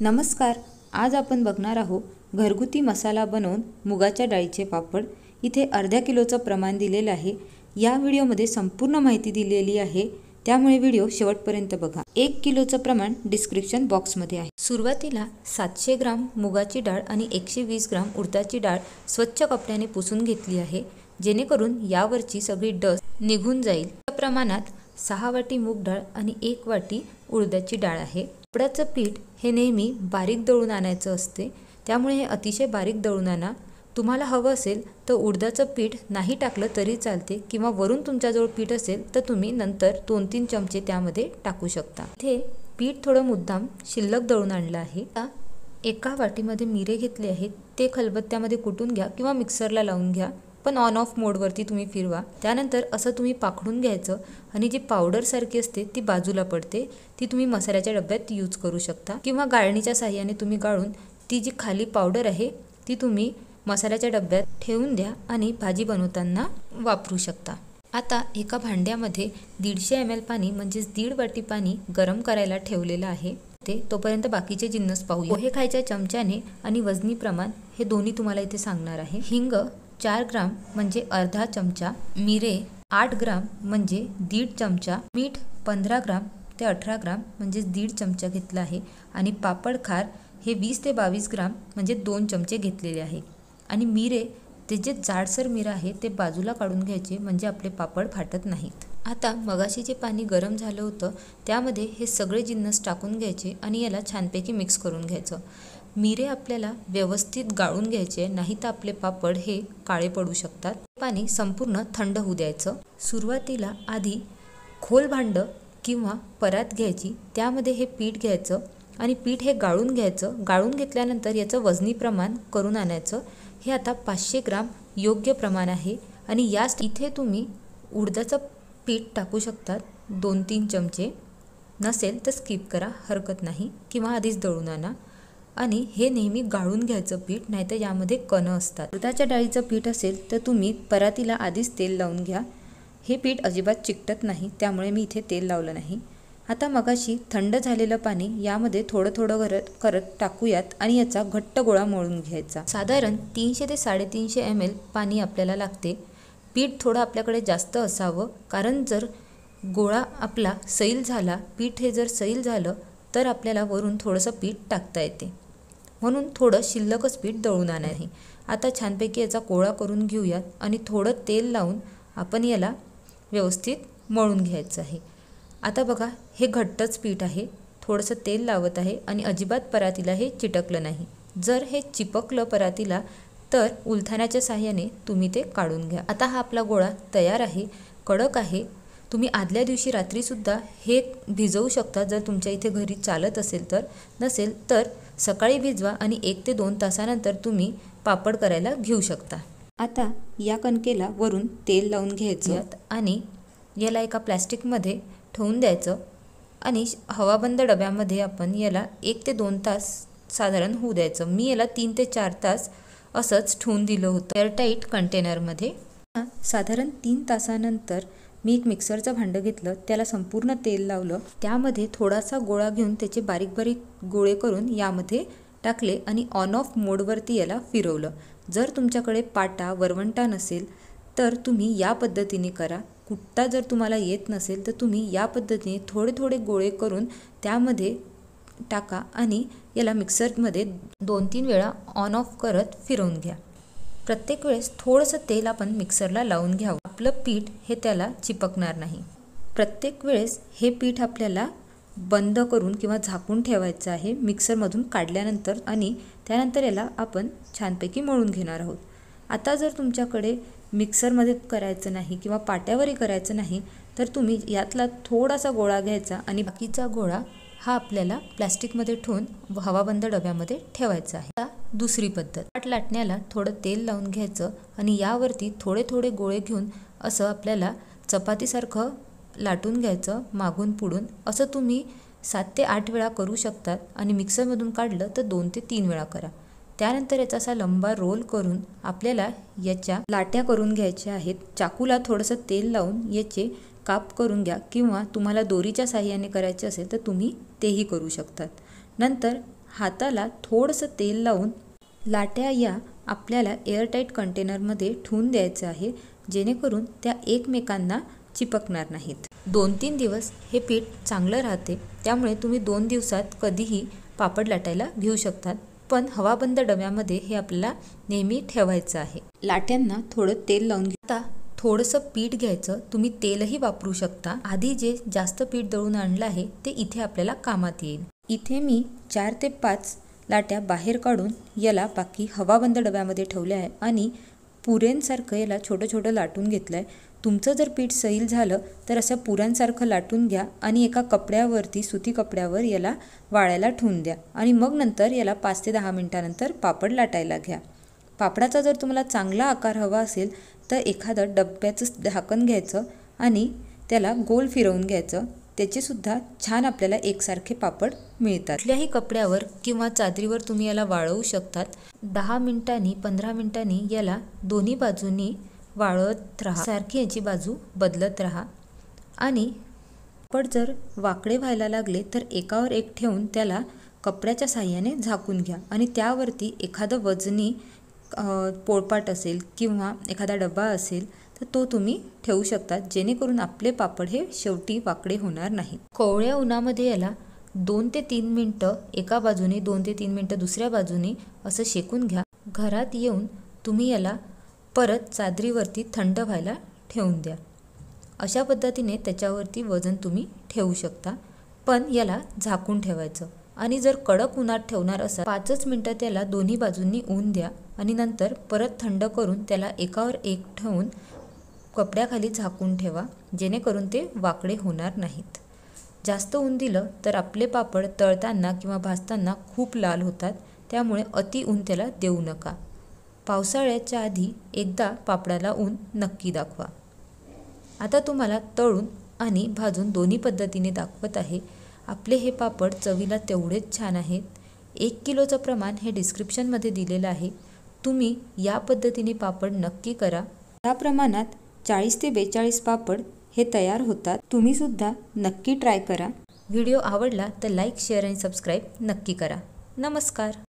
नमस्कार. आज आपण बघणार आहोत घरगुती मसाला बनवून मुगाच्या डाळीचे पापड. इथे अर्ध्या किलोचं प्रमाण दिलेलं आहे. या व्हिडिओमध्ये संपूर्ण माहिती दिलेली आहे, त्यामुळे व्हिडिओ शेवटपर्यंत बघा. 1 किलोचं प्रमाण डिस्क्रिप्शन बॉक्समध्ये आहे. सुरुवातीला 700 ग्राम मुगाची डाळ आणि 120 ग्राम उडदाची डाळ स्वच्छ कपड्याने पुसून घेतली आहे, जेणेकरून यावरची सगळी डस्ट निघून जाईल. या प्रमाणात 6 वाटी मूग डाळ आणि 1 वाटी उडदाची डाळ आहे. पापडाचं पीठ हे नेहमी बारीक दळून आणायचं असते, त्यामुळे हे अतिशय बारीक दळून आणा. तुम्हाला हवं असेल तर उडदाचं पीठ नाही टाकलं तरी चालते, किंवा वरून तुमच्याजवळ पीठ असेल तर तुम्ही नंतर 2-3 चमचे त्यामध्ये टाकू शकता. इथे पीठ थोडं मुद्दाम शिल्लक दळून आणलं आहे. आता एका वाटीमध्ये मिरे घेतले आहेत, ते खलबत्त्यामध्ये कुटून घ्या किंवा मिक्सरला लावून घ्या, पण ऑन ऑफ मोडवरती तुम्ही फिरवा. त्यानंतर असं तुम्ही पाखडून घ्यायचं आणि जी पावडर सारखी असते ती बाजूला पडते, ती तुम्ही मसाल्याच्या डब्यात यूज करू शकता, किंवा गाळणीच्या साहाय्याने तुम्ही गाळून ती जी खाली पावडर आहे ती तुम्ही मसाल्याच्या डब्यात ठेवून द्या आणि भाजी बनवताना वापरू शकता. आता एका भांड्यामध्ये 150 ml पाणी म्हणजेच 1.5 वाटी पाणी गरम करायला ठेवलेलं आहे. तोपर्यंत बाकीचे जिन्नस पाहूया. पोहे खायच्या चमच्याने आणि वजनी प्रमाण हे दोन्ही तुम्हाला इथे सांगणार आहे. हिंग 4 ग्राम म्हणजे अर्धा चमचा, मिरे 8 ग्राम म्हणजे 1.5 चमचा, मीठ 15 ग्राम ते 18 ग्राम म्हणजे 1.5 चमचा घेतला आहे, आणि पापड खार हे 20 ते 22 ग्राम म्हणजे 2 चमचे घेतलेले आहे. आणि मिरे ते जे जाडसर मिरं आहे ते बाजूला काढून घ्यायचे, म्हणजे आपले पापड फाटत नाहीत. आता मगाशी जे पाणी गरम झालं होतं त्यामध्ये हे सगळे जिन्नस टाकून घ्यायचे आणि याला छानपैकी मिक्स करून घ्यायचं. मिरे आपल्याला व्यवस्थित गाळून घ्यायचे, नाही तर आपले पापड हे काळे पडू शकतात. पाणी संपूर्ण थंड होऊ द्यायचं. सुरुवातीला आधी खोल भांडं किंवा परात घ्यायची, त्यामध्ये हे पीठ घ्यायचं आणि पीठ हे गाळून घ्यायचं. गाळून घेतल्यानंतर याचं वजनी प्रमाण करून आणायचं. हे आता 500 ग्राम योग्य प्रमाण आहे. आणि याच इथे तुम्ही उडदाचं पीठ टाकू शकतात 2-3 चमचे, नसेल तर स्किप करा, हरकत नाही, किंवा आधीच दळून आणा. आणि हे नेहमी गाळून घ्यायचं पीठ, नाहीतर यामध्ये कण असतात. उडदाच्या डाळीचं पीठ असेल तर तुम्ही परातीला आधीच तेल लावून घ्या. हे पीठ अजिबात चिकटत नाही, त्यामुळे मी इथे तेल लावलं नाही. आता मगाशी थंड झालेलं पाणी यामध्ये थोडं थोडं करत टाकूयात आणि याचा घट्ट गोळा मळून घ्यायचा. साधारण 300 ते 350 ml पाणी आपल्याला लागते. पीठ थोडं आपल्याकडे जास्त असावं, कारण जर गोळा आपला सैल झाला, पीठ हे जर सैल झालं तर आपल्याला वरून थोडंसं पीठ टाकता येते, म्हणून थोडं शिल्लकच पीठ दळून आणायचं. आता छानपैकी याचा गोळा करून घेऊयात आणि थोडं तेल लावून आपण याला व्यवस्थित मळून घ्यायचं आहे. आता बघा, हे घट्टच पीठ आहे. थोडंसं तेल लावत आहे आणि अजिबात परातीला हे चिटकलं नाही. जर हे चिपकलं परातीला तर उलथाण्याच्या साहाय्याने तुम्ही ते काढून घ्या. आता हा आपला गोळा तयार आहे, कडक आहे. तुम्ही आदल्या दिवशी रात्रीसुद्धा हे भिजवू शकता, जर तुमच्या इथे घरी चालत असेल तर. नसेल तर सकाळी भिजवा आणि 1 ते 2 तासानंतर तुम्ही पापड करायला घेऊ शकता. आता या कणकेला वरून तेल लावून घ्यायचं आणि याला एका प्लॅस्टिकमध्ये ठेवून द्यायचं आणि हवाबंद डब्यामध्ये आपण याला 1 ते 2 तास साधारण होऊ द्यायचं. मी याला 3 ते 4 तास असंच ठेवून दिलं होतं एअरटाईट कंटेनरमध्ये. साधारण 3 तासानंतर मी एक मिक्सरचं भांडं घेतलं, त्याला संपूर्ण तेल लावलं, त्यामध्ये थोडासा गोळा घेऊन त्याचे बारीक बारीक गोळे करून यामध्ये टाकले आणि ऑन ऑफ मोडवरती याला फिरवलं. जर तुमच्याकडे पाटा वरवंटा नसेल तर तुम्ही या पद्धतीने करा. कुट्टा जर तुम्हाला येत नसेल तर तुम्ही या पद्धतीने थोडे थोडे गोळे करून त्यामध्ये टाका आणि याला मिक्सरमध्ये 2-3 वेळा ऑन ऑफ करत फिरवून घ्या. प्रत्येक वेळेस थोडंसं तेल आपण मिक्सरला लावून घ्यावं, आपलं पीठ हे त्याला चिपकणार नाही. प्रत्येक वेळेस हे पीठ आपल्याला बंद करून किंवा झाकून ठेवायचं आहे मिक्सरमधून काढल्यानंतर, आणि त्यानंतर याला आपण छानपैकी मळून घेणार आहोत. आता जर तुमच्याकडे मिक्सरमध्ये करायचं नाही किंवा पाट्यावरही करायचं नाही तर तुम्ही यातला थोडासा गोळा घ्यायचा आणि बाकीचा गोळा हा आपल्याला प्लॅस्टिकमध्ये ठेवून हवाबंद डब्यामध्ये ठेवायचा आहे. आता दुसरी पद्धत, पाट लाटण्याला थोडं तेल लावून घ्यायचं आणि यावरती थोडे थोडे गोळे घेऊन असं आपल्याला चपातीसारखं लाटून घ्यायचं मागून पुढून. असं तुम्ही 7 ते 8 वेळा करू शकतात आणि मिक्सरमधून काढलं तर 2 ते 3 वेळा करा. त्यानंतर याचा असा लंबा रोल करून आपल्याला याच्या लाट्या करून घ्यायच्या आहेत. चाकूला थोडंसं तेल लावून याचे काप करून घ्या, किंवा तुम्हाला दोरीच्या साहाय्याने करायचे असेल तर तुम्ही तेही करू शकतात. नंतर हाताला थोडंसं तेल लावून लाट्या या आपल्याला एअरटाईट कंटेनरमध्ये ठेवून द्यायचं आहे, जेणेकरून त्या एकमेकांना चिपकणार नाहीत। 2-3 दिवस हे पीठ चांगलं राहते, त्यामुळे तुम्ही 2 दिवसात कधीही पापड लाटायला घेऊ शकतात। पण हवाबंद डब्यामध्ये हे आपल्याला नेहमी ठेवायचं आहे। लाट्यांना थोडं तेल लावून आता थोडंसं पीठ घ्यायचं, तुम्ही तेलही वापरू शकता। आधी जे जास्त पीठ दळून आणलं आहे ते इथे आपल्याला कामात येईल। इथे मी 4 ते 5 लाट्या बाहेर काढून याला बाकी हवाबंद डब्यामध्ये ठेवले आहे आणि पुऱ्यांसारखं याला छोटं छोटं लाटून घेतलं आहे। तुमचं जर पीठ सैल झालं तर असं पुऱ्यांसारखं लाटून घ्या आणि एका कपड्यावरती सुती कपड्यावर याला वाळायला ठेवून द्या आणि मग नंतर याला 5 ते 10 मिनिटानंतर पापड लाटायला घ्या। पापडाचा जर तुम्हाला चांगला आकार हवा असेल तर एखादं डब्याचं झाकण घ्यायचं आणि त्याला गोल फिरवून घ्यायचं, त्याचे सुद्धा छान आपल्याला एकसारखे पापड मिळतात। कुठल्याही कपड्यावर किंवा चादरीवर तुम्ही याला वाळवू शकतात। 10 मिनिटांनी 15 मिनिटांनी याला दोन्ही बाजूंनी वाळवत राहा, सारखी याची बाजू बदलत राहा आणि पापड जर वाकडे व्हायला लागले तर एकावर एक ठेवून त्याला कपड्याच्या साहाय्याने झाकून घ्या आणि त्यावरती एखादं वजनी पोळपाट असेल किंवा एखादा डबा असेल तर तो तुम्ही ठेवू शकता, जेणेकरून आपले पापड हे शेवटी वाकडे होणार नाही। कोवळ्या उन्हामध्ये याला 2 ते 3 मिनिटं एका बाजूने, 2 ते 3 मिनिटं दुसऱ्या बाजूने असं शेकून घ्या। घरात येऊन तुम्ही याला परत चादरीवरती थंड व्हायला ठेवून द्या। अशा पद्धतीने त्याच्यावरती वजन तुम्ही ठेवू शकता, पण याला झाकून ठेवायचं आणि जर कडक उन्हात ठेवणार असाल 5 मिनिटं त्याला दोन्ही बाजूंनी ऊन द्या आणि नंतर परत थंड करून त्याला एकावर एक ठेवून कपड्याखाली झाकून ठेवा, जेणेकरून ते वाकडे होणार नाहीत। जास्त ऊन दिलं तर आपले पापड तळताना किंवा भाजताना खूप लाल होतात, त्यामुळे अति ऊन त्याला देऊ नका। पावसाळ्याच्या आधी एकदा पापडाला ऊन नक्की दाखवा। आता तुम्हाला तळून आणि भाजून दोन्ही पद्धतीने दाखवत आहे। आपले हे पापड चवीला तेवढेच छान आहेत। 1 किलोचं प्रमाण हे डिस्क्रिप्शनमध्ये दिलेलं आहे, तुम्ही या पद्धतीने पापड नक्की करा। या प्रमाणात 40 ते 42 पापड हे तयार होतात। तुम्ही सुद्धा नक्की ट्राय करा। व्हिडिओ आवडला तर लाईक, शेअर आणि सबस्क्राईब नक्की करा। नमस्कार।